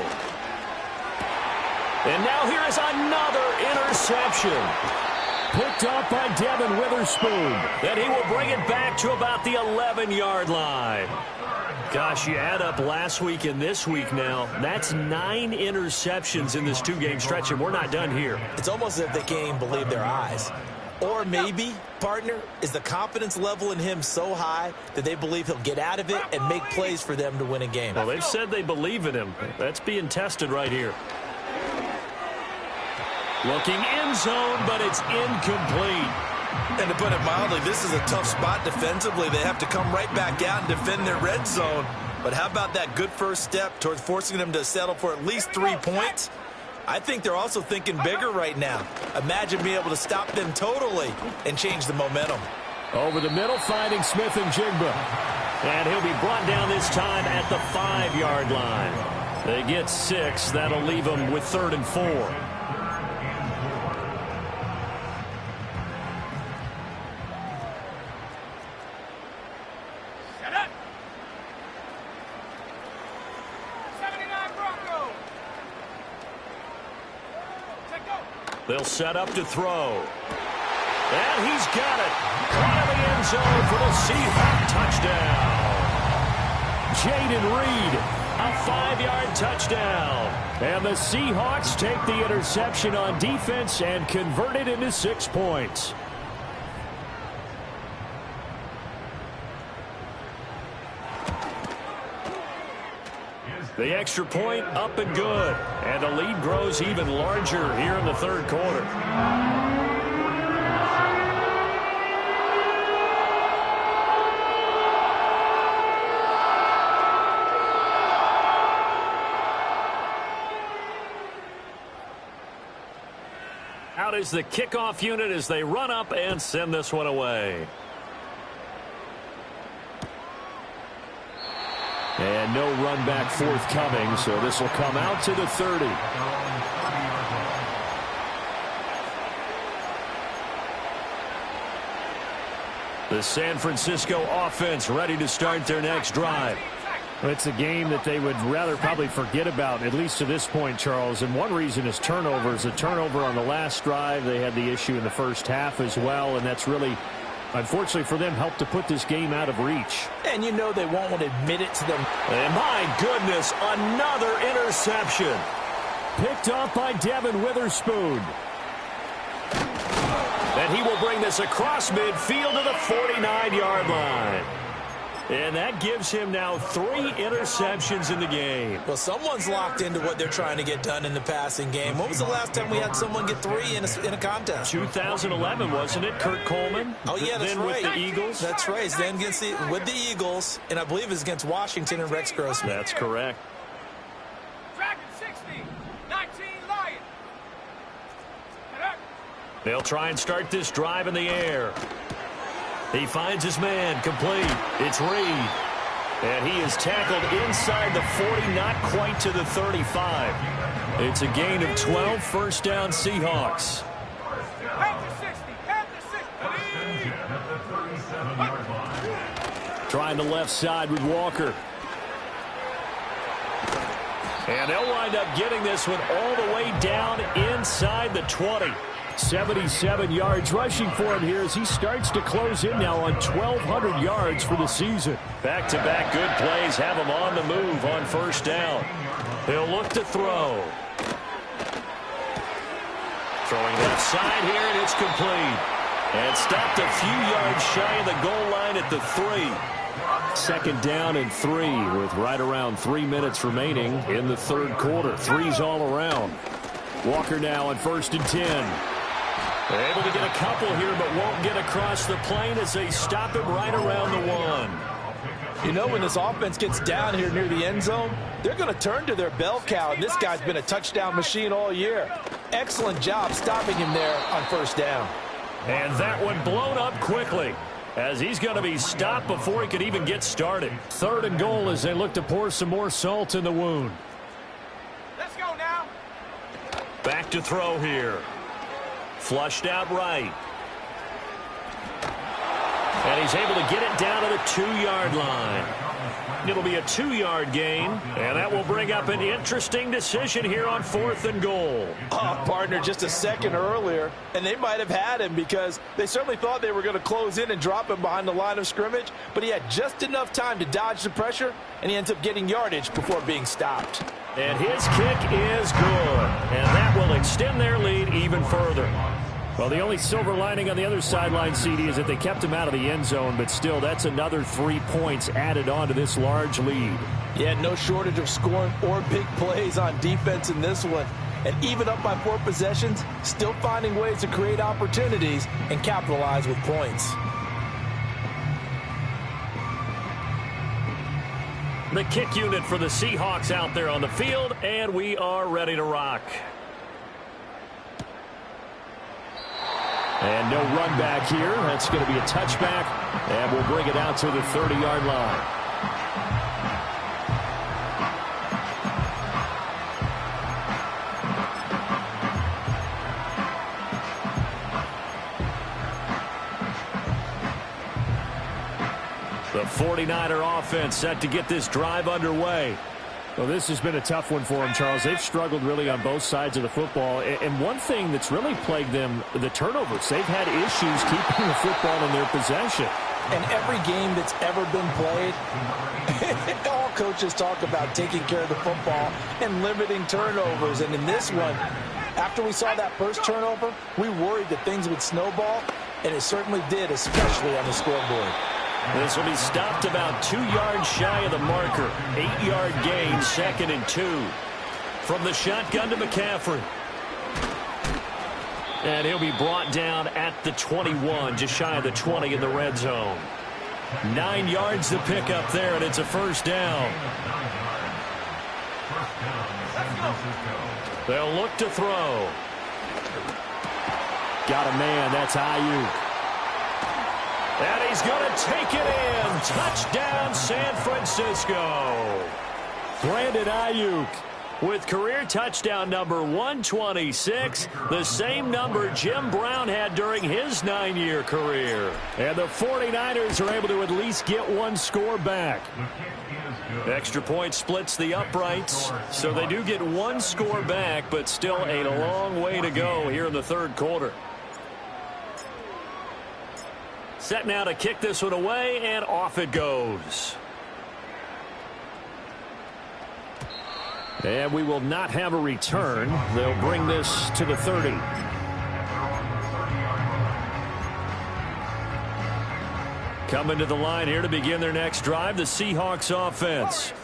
S6: And now here is another interception.
S1: Picked off by Devin Witherspoon.
S6: Then he will bring it back to about the 11-yard line. Gosh, you add up last week and this week now. That's 9 interceptions in this 2-game stretch, and we're not done here.
S3: It's almost as if they can't even believe their eyes. Or maybe, partner, is the confidence level in him so high that they believe he'll get out of it and make plays for them to win a game.
S6: Well, they've said they believe in him. That's being tested right here. Looking end zone, but it's incomplete.
S3: And to put it mildly, this is a tough spot defensively. They have to come right back out and defend their red zone. But how about that good first step towards forcing them to settle for at least 3 points? I think they're also thinking bigger right now. Imagine being able to stop them totally and change the momentum.
S1: Over the middle, finding Smith and Jigba.
S6: And he'll be brought down this time at the 5-yard line. They get 6. That'll leave them with 3rd and 4. They'll set up to throw. And he's got it. Out of the end zone for the Seahawks touchdown.
S1: Jaden Reed, a 5-yard touchdown. And the Seahawks take the interception on defense and convert it into 6 points. The extra point up and good. And the lead grows even larger here in the 3rd quarter. Out is the kickoff unit as they run up and send this one away. And no run back forthcoming, so this will come out to the 30. The San Francisco offense ready to start their next drive.
S4: It's a game that they would rather probably forget about, at least to this point, Charles. And one reason is turnovers. A turnover on the last drive. They had the issue in the first half as well, and that's really, unfortunately for them, helped to put this game out of reach.
S2: And you know they won't want to admit it to them.
S6: And my goodness, another interception.
S1: Picked off by Devin Witherspoon.
S6: And he will bring this across midfield to the 49-yard line. And that gives him now 3 interceptions in the game.
S3: Well, someone's locked into what they're trying to get done in the passing game. When was the last time we had someone get 3 in a contest?
S6: 2011, wasn't it? Kurt Coleman?
S3: Oh, yeah, that's
S6: then
S3: right.
S6: With the Eagles?
S3: That's right. Then with the Eagles, and I believe it's against Washington and Rex Grossman.
S6: That's correct.
S5: Dragon 60, 19 Lion.
S6: They'll try and start this drive in the air. He finds his man, complete. It's Reed. And he is tackled inside the 40, not quite to the 35. It's a gain of 12, first down Seahawks.
S5: Head to 60, head to 60.
S1: Trying the left side with Walker. And they'll wind up getting this one all the way down inside the 20. 77 yards rushing for him here as he starts to close in now on 1,200 yards for the season.
S6: Back-to-back good plays have him on the move on first down. He'll look to throw. Throwing left side here, and it's complete. And stopped a few yards shy of the goal line at the 3.
S1: 2nd down and 3 with right around 3 minutes remaining in the 3rd quarter. 3's all around. Walker now on 1st and 10.
S6: They're able to get a couple here, but won't get across the plane as they stop him right around the 1.
S2: You know, when this offense gets down here near the end zone, they're going to turn to their bell cow, and this guy's been a touchdown machine all year. Excellent job stopping him there on 1st down.
S6: And that one blown up quickly as he's going to be stopped before he could even get started.
S1: 3rd and goal as they look to pour some more salt in the wound.
S5: Let's go now.
S6: Back to throw here. Flushed out right. And he's able to get it down to the 2-yard line. It'll be a 2-yard gain, and that will bring up an interesting decision here on 4th and goal.
S2: Oh, partner, just a second earlier, and they might have had him because they certainly thought they were going to close in and drop him behind the line of scrimmage, but he had just enough time to dodge the pressure, and he ends up getting yardage before being stopped.
S6: And his kick is good, and that will extend their lead even further. Well, the only silver lining on the other sideline, CD, is that they kept him out of the end zone, but still, that's another 3 points added on to this large lead.
S2: Yeah, no shortage of scoring or big plays on defense in this one. And even up by 4 possessions, still finding ways to create opportunities and capitalize with points.
S6: The kick unit for the Seahawks out there on the field, and we are ready to rock. And no run back here. That's going to be a touchback, and we'll bring it out to the 30-yard line. The 49er offense set to get this drive underway.
S1: Well, this has been a tough one for them, Charles. They've struggled really on both sides of the football. And one thing that's really plagued them, the turnovers. They've had issues keeping the football in their possession.
S2: And every game that's ever been played, all coaches talk about taking care of the football and limiting turnovers. And in this one, after we saw that first turnover, we worried that things would snowball, and it certainly did, especially on the scoreboard.
S6: This will be stopped about 2 yards shy of the marker. 8-yard gain, 2nd and 2. From the shotgun to McCaffrey. And he'll be brought down at the 21, just shy of the 20 in the red zone. 9 yards to pick up there, and it's a first down. They'll look to throw.
S1: Got a man, that's Ayuk.
S6: And he's going to take it in. Touchdown, San Francisco.
S1: Brandon Ayuk
S6: with career touchdown number 126, the same number Jim Brown had during his 9-year career.
S1: And the 49ers are able to at least get one score back.
S6: Extra point splits the uprights, so they do get one score back, but still a long way to go here in the third quarter. Set now to kick this one away, and off it goes.
S1: And we will not have a return. They'll bring this to the 30.
S6: Coming to the line here to begin their next drive, the Seahawks offense.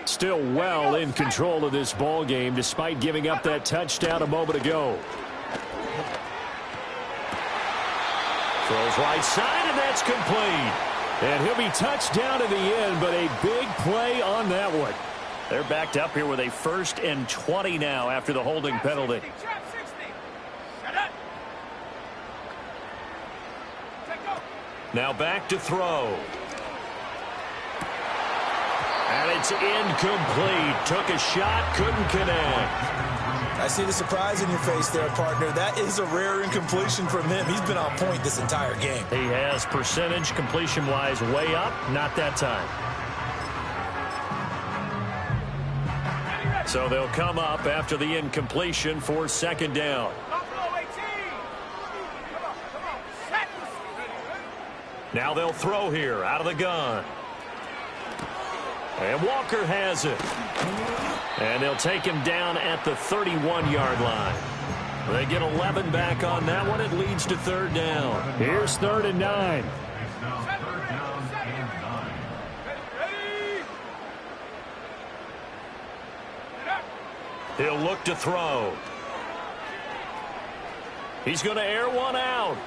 S1: Still well in control of this ball game, despite giving up that touchdown a moment ago.
S6: Throws right side, and that's complete.
S1: And he'll be touched down in the end, but a big play on that one.
S6: They're backed up here with a 1st and 20 now after the holding penalty. Now back to throw. And it's incomplete. Took a shot, couldn't connect.
S3: I see the surprise in your face there, partner. That is a rare incompletion from him. He's been on point this entire game.
S6: He has percentage completion-wise way up, not that time. So they'll come up after the incompletion for 2nd down. Now they'll throw here out of the gun. And Walker has it. And they'll take him down at the 31-yard line. They get 11 back on that one. It leads to 3rd down.
S1: Here's 3rd and 9.
S6: He'll look to throw. He's going to air one out.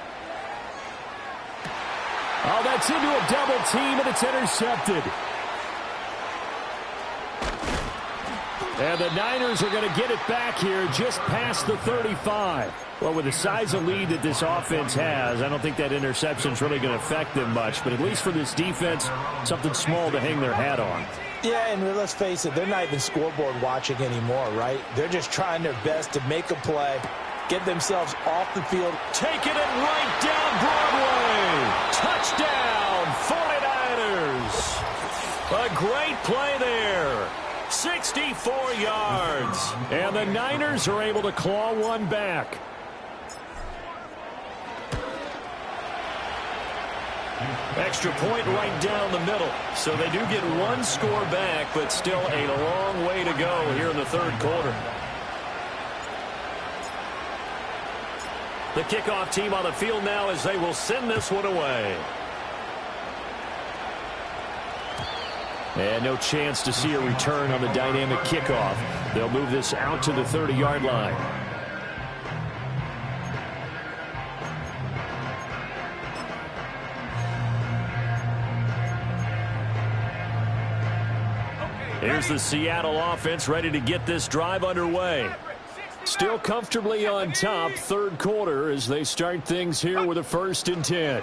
S1: Oh, that's into a double team, and it's intercepted. And the Niners are going to get it back here just past the 35. Well, with the size of lead that this offense has, I don't think that interception is really going to affect them much. But at least for this defense, something small to hang their hat on.
S2: Yeah, and let's face it, they're not even scoreboard watching anymore, right? They're just trying their best to make a play, get themselves off the field.
S6: Taking it right down Broadway. Touchdown, 49ers. A great play there. 64 yards.
S1: And the Niners are able to claw one back.
S6: Extra point right down the middle. So they do get one score back, but still a long way to go here in the third quarter. The kickoff team on the field now as they will send this one away.
S1: And no chance to see a return on the dynamic kickoff. They'll move this out to the 30-yard line.
S6: Here's the Seattle offense ready to get this drive underway.
S1: Still comfortably on top, third quarter, as they start things here with a 1st and 10.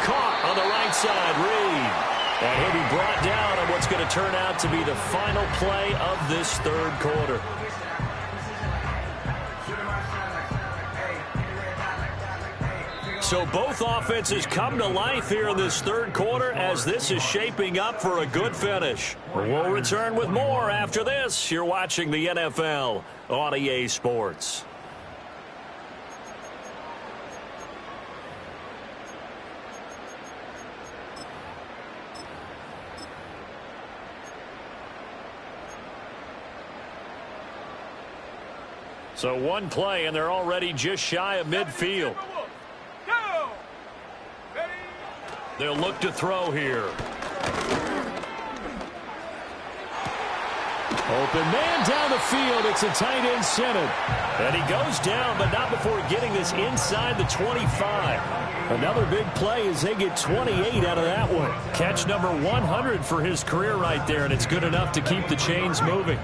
S6: Caught on the right side, Reed. And he'll be brought down on what's going to turn out to be the final play of this third quarter. So both offenses come to life here in this third quarter as this is shaping up for a good finish. We'll return with more after this. You're watching the NFL on EA Sports. So one play, and they're already just shy of midfield. They'll look to throw here.
S1: Open man down the field. It's a tight end centered.
S6: And he goes down, but not before getting this inside the 25.
S1: Another big play as they get 28 out of that one.
S6: Catch number 100 for his career right there, and it's good enough to keep the chains moving.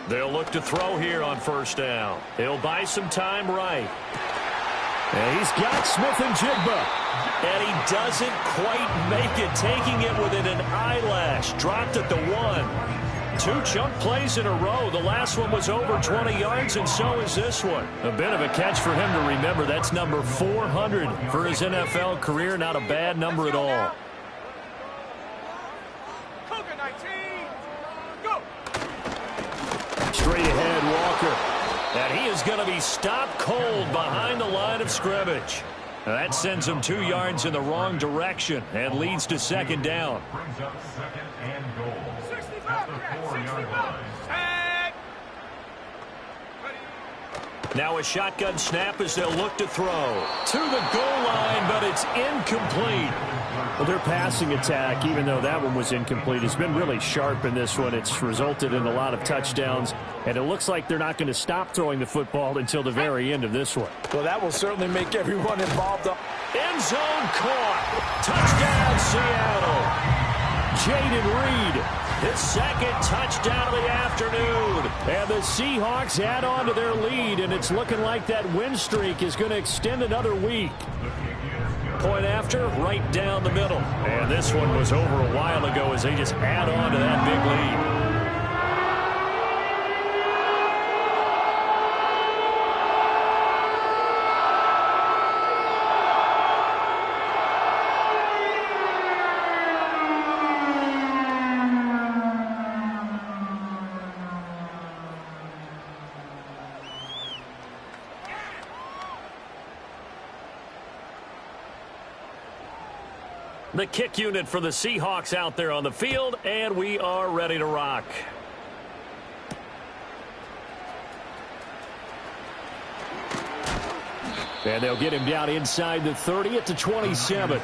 S6: They'll look to throw here on first down. He'll buy some time right.
S1: And he's got Smith and Jigba.
S6: And he doesn't quite make it, taking it within an eyelash. Dropped at the 1. 2 chunk plays in a row. The last one was over 20 yards, and so is this one.
S1: A bit of a catch for him to remember. That's number 400 for his NFL career. Not a bad number at all.
S6: Straight ahead, Walker. And he is going to be stopped cold behind the line of scrimmage. That sends him 2 yards in the wrong direction and leads to second down.
S5: Brings up 2nd and goal. 65, 65.
S6: Now a shotgun snap as they'll look to throw. To the goal line, but it's incomplete.
S1: Well, their passing attack, even though that one was incomplete, has been really sharp in this one. It's resulted in a lot of touchdowns, and it looks like they're not going to stop throwing the football until the very end of this one.
S4: Well, that will certainly make everyone involved.
S6: End zone caught. Touchdown, Seattle. Jaden Reed, his second touchdown of the afternoon.
S1: And the Seahawks add on to their lead, and it's looking like that win streak is going to extend another week.
S6: Point after, right down the middle. And this one was over a while ago as they just add on to that big lead. The kick unit for the Seahawks out there on the field, and we are ready to rock.
S1: And they'll get him down inside the 30 at the 27.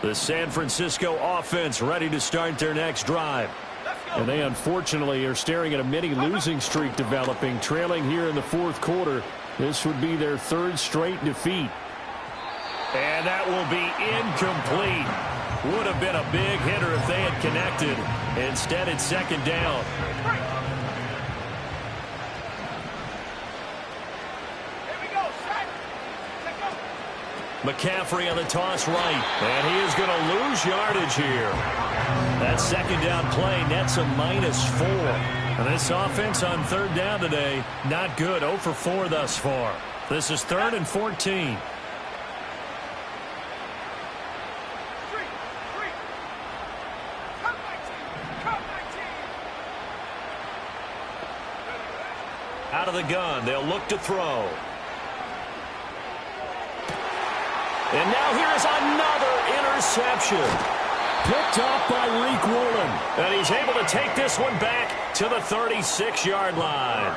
S6: The San Francisco offense ready to start their next drive.
S1: And they unfortunately are staring at a mini losing streak developing, trailing here in the fourth quarter. This would be their 3rd straight defeat.
S6: And that will be incomplete. Would have been a big hitter if they had connected. Instead, it's second down. McCaffrey on the toss right. And he is going to lose yardage here. That second down play nets a -4. And this offense on third down today, not good. 0 for 4 thus far. This is 3rd and 14. Out of the gun, they'll look to throw. And now here's another interception. Picked off by Reek Woolen. And he's able to take this one back to the 36-yard line.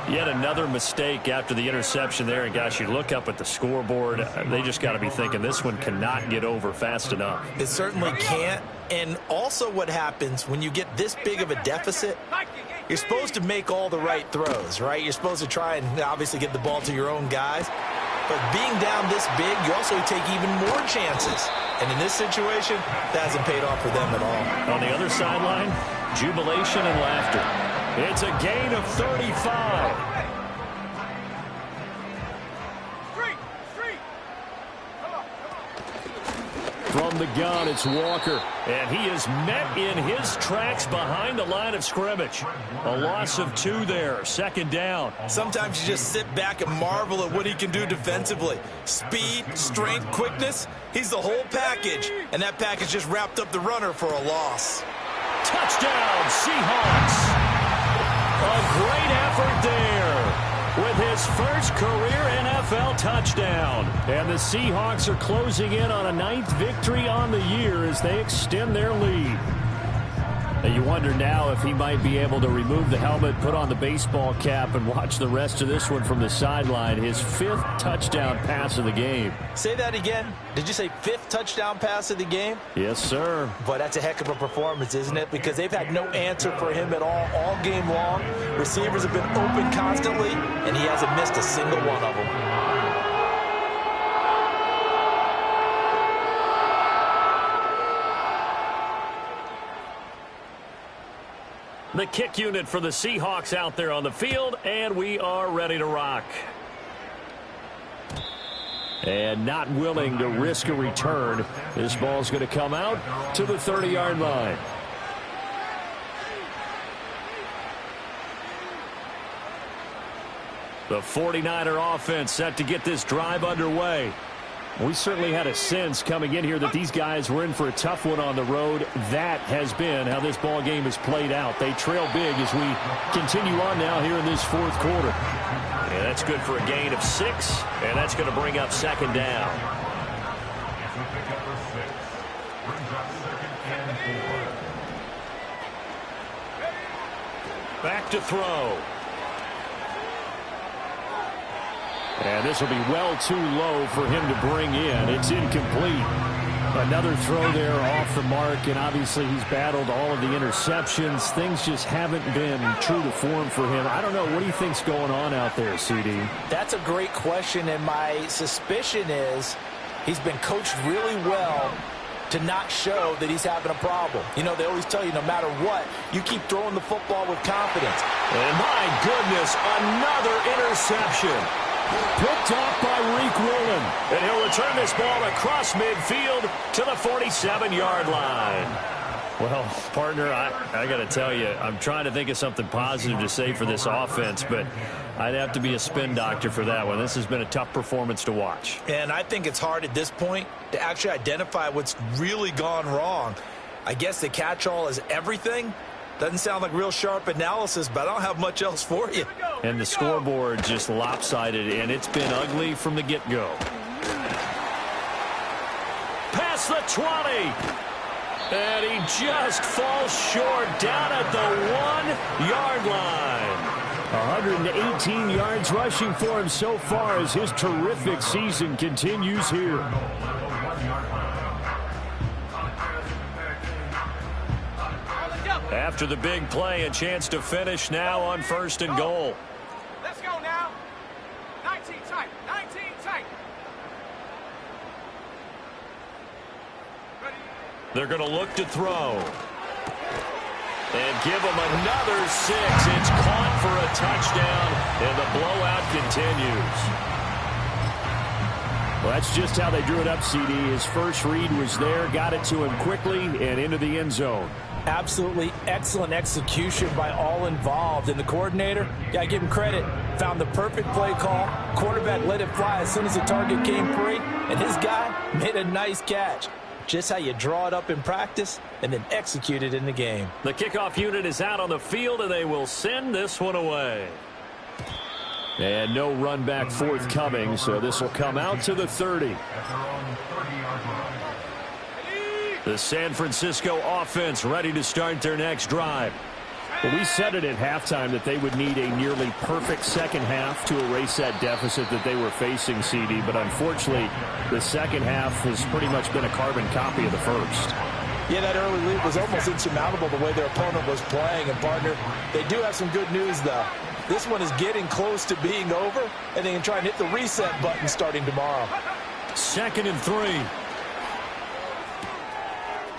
S6: Yet another mistake after the interception there. And, gosh, you look up at the scoreboard, they just got to be thinking this one cannot get over fast enough.
S3: It certainly can't. And also what happens when you get this big of a deficit, you're supposed to make all the right throws, right? You're supposed to try and obviously get the ball to your own guys. But being down this big, you also take even more chances. And in this situation, that hasn't paid off for them at all.
S6: On the other sideline, jubilation and laughter. It's a gain of 35. From the gun, it's Walker. And he is met in his tracks behind the line of scrimmage. A loss of 2 there. 2nd down.
S3: Sometimes you just sit back and marvel at what he can do defensively. Speed, strength, quickness. He's the whole package. And that package just wrapped up the runner for a loss.
S6: Touchdown, Seahawks. A great effort there with his first career NFL touchdown. And the Seahawks are closing in on a 9th victory on the year as they extend their lead. Now you wonder now if he might be able to remove the helmet, put on the baseball cap, and watch the rest of this one from the sideline. His 5th touchdown pass of the game.
S3: Say that again. Did you say 5th touchdown pass of the game?
S6: Yes, sir.
S3: But that's a heck of a performance, isn't it? Because they've had no answer for him at all game long. Receivers have been open constantly, and he hasn't missed a single one of them.
S6: The kick unit for the Seahawks out there on the field, and we are ready to rock. And not willing to risk a return, this ball's going to come out to the 30-yard line. The 49er offense set to get this drive underway. We certainly had a sense coming in here that these guys were in for a tough one on the road. That has been how this ball game has played out. They trail big as we continue on now here in this 4th quarter. Yeah, that's good for a gain of 6, and that's going to bring up 2nd down. Back to throw. And this will be well too low for him to bring in. It's incomplete. Another throw there off the mark, and obviously he's battled all of the interceptions. Things just haven't been true to form for him. I don't know. What do you think's going on out there, CD?
S2: That's a great question, and my suspicion is he's been coached really well to not show that he's having a problem. You know, they always tell you no matter what, you keep throwing the football with confidence.
S6: And my goodness, another interception. Picked off by Reek Woolen. And he'll return this ball across midfield to the 47-yard line. Well, partner, I got to tell you, I'm trying to think of something positive to say for this offense, but I'd have to be a spin doctor for that one. This has been a tough performance to watch.
S3: And I think it's hard at this point to actually identify what's really gone wrong. I guess the catch-all is everything. Doesn't sound like real sharp analysis, but I don't have much else for you.
S6: And the scoreboard just lopsided, and it's been ugly from the get-go. Past the 20. And he just falls short down at the 1-yard line. 118 yards rushing for him so far as his terrific season continues here. After the big play, a chance to finish now on 1st and goal.
S5: Let's go now. 19 tight. 19 tight. Ready?
S6: They're going to look to throw. And give him another 6. It's caught for a touchdown, and the blowout continues.
S1: Well, that's just how they drew it up, CD. His first read was there, got it to him quickly, and into the end zone.
S2: Absolutely excellent execution by all involved. And the coordinator, got to give him credit, found the perfect play call. Quarterback let it fly as soon as the target came free, and his guy made a nice catch. Just how you draw it up in practice and then execute it in the game.
S6: The kickoff unit is out on the field, and they will send this one away.
S1: And no run back forthcoming, so this will come out to the 30.
S6: The San Francisco offense ready to start their next drive.
S1: Well, we said it at halftime that they would need a nearly perfect second half to erase that deficit that they were facing, CD. But unfortunately, the second half has pretty much been a carbon copy of the first.
S2: Yeah, that early lead was almost insurmountable the way their opponent was playing. And, partner, they do have some good news, though. This one is getting close to being over, and they can try and hit the reset button starting tomorrow.
S6: 2nd and 3.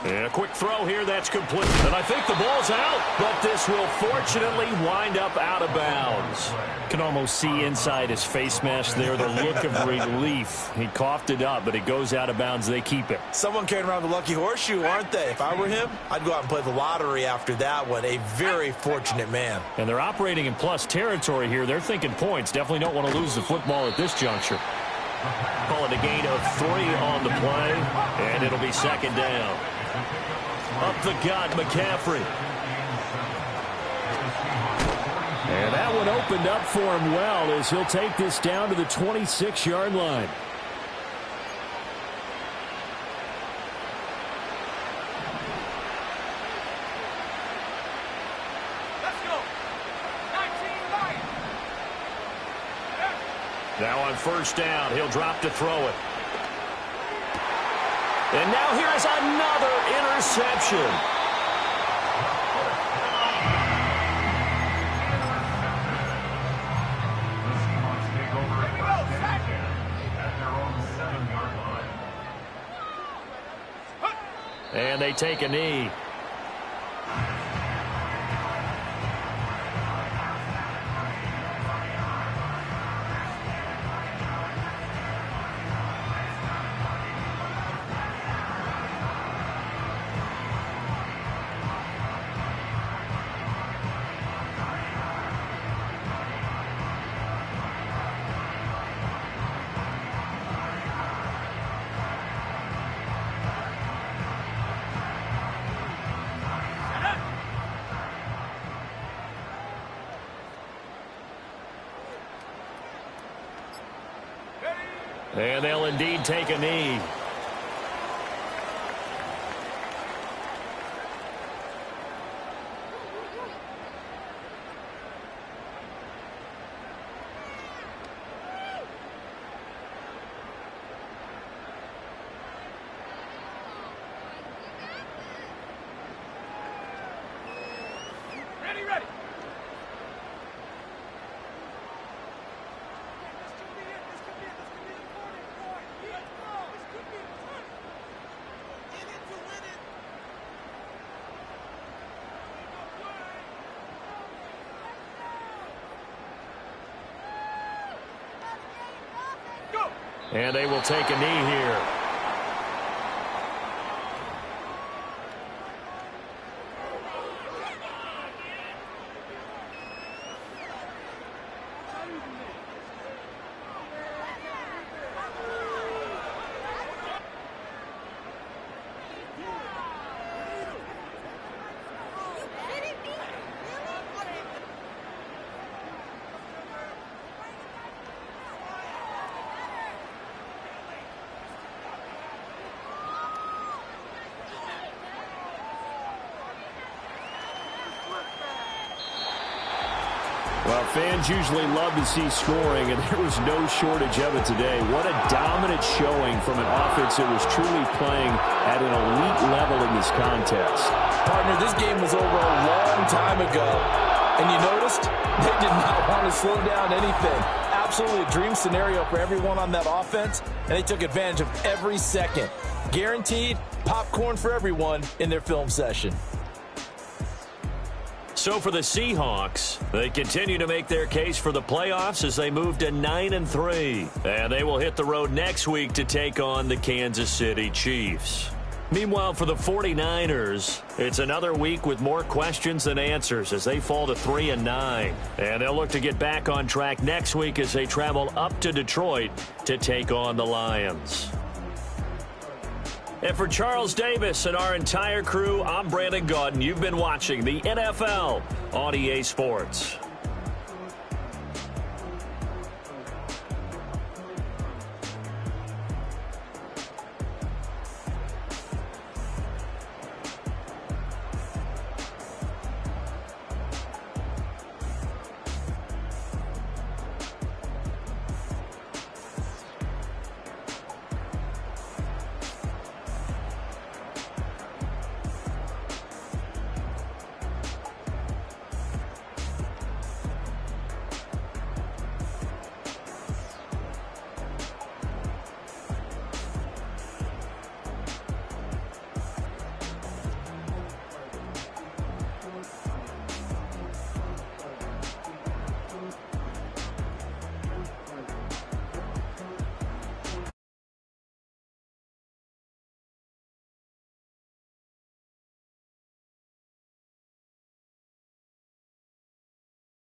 S6: And a quick throw here, that's complete. And I think the ball's out, but this will fortunately wind up out of bounds.
S1: Can almost see inside his face mask there, the look of relief. He coughed it up, but it goes out of bounds. They keep it.
S3: Someone carrying around the lucky horseshoe, aren't they? If I were him, I'd go out and play the lottery after that one. A very fortunate man.
S6: And they're operating in plus territory here. They're thinking points. Definitely don't want to lose the football at this juncture. Call it a gain of 3 on the play, and it'll be 2nd down. Up the gut, McCaffrey.
S1: And that one opened up for him well as he'll take this down to the 26-yard line.
S5: Let's go. 19 Lions.
S6: Now on 1st down, he'll drop to throw it. And now here's another interception. And they take a knee. And they'll indeed take a knee.
S5: Ready, ready.
S6: And they will take a knee here.
S1: Well, fans usually love to see scoring, and there was no shortage of it today. What a dominant showing from an offense that was truly playing at an elite level in this contest.
S2: Partner, this game was over a long time ago, and you noticed they did not want to slow down anything. Absolutely a dream scenario for everyone on that offense, and they took advantage of every second. Guaranteed popcorn for everyone in their film session.
S6: So for the Seahawks, they continue to make their case for the playoffs as they move to 9-3. And they will hit the road next week to take on the Kansas City Chiefs. Meanwhile, for the 49ers, it's another week with more questions than answers as they fall to 3-9. And they'll look to get back on track next week as they travel up to Detroit to take on the Lions. And for Charles Davis and our entire crew, I'm Brandon Gaudin. You've been watching the NFL on EA Sports.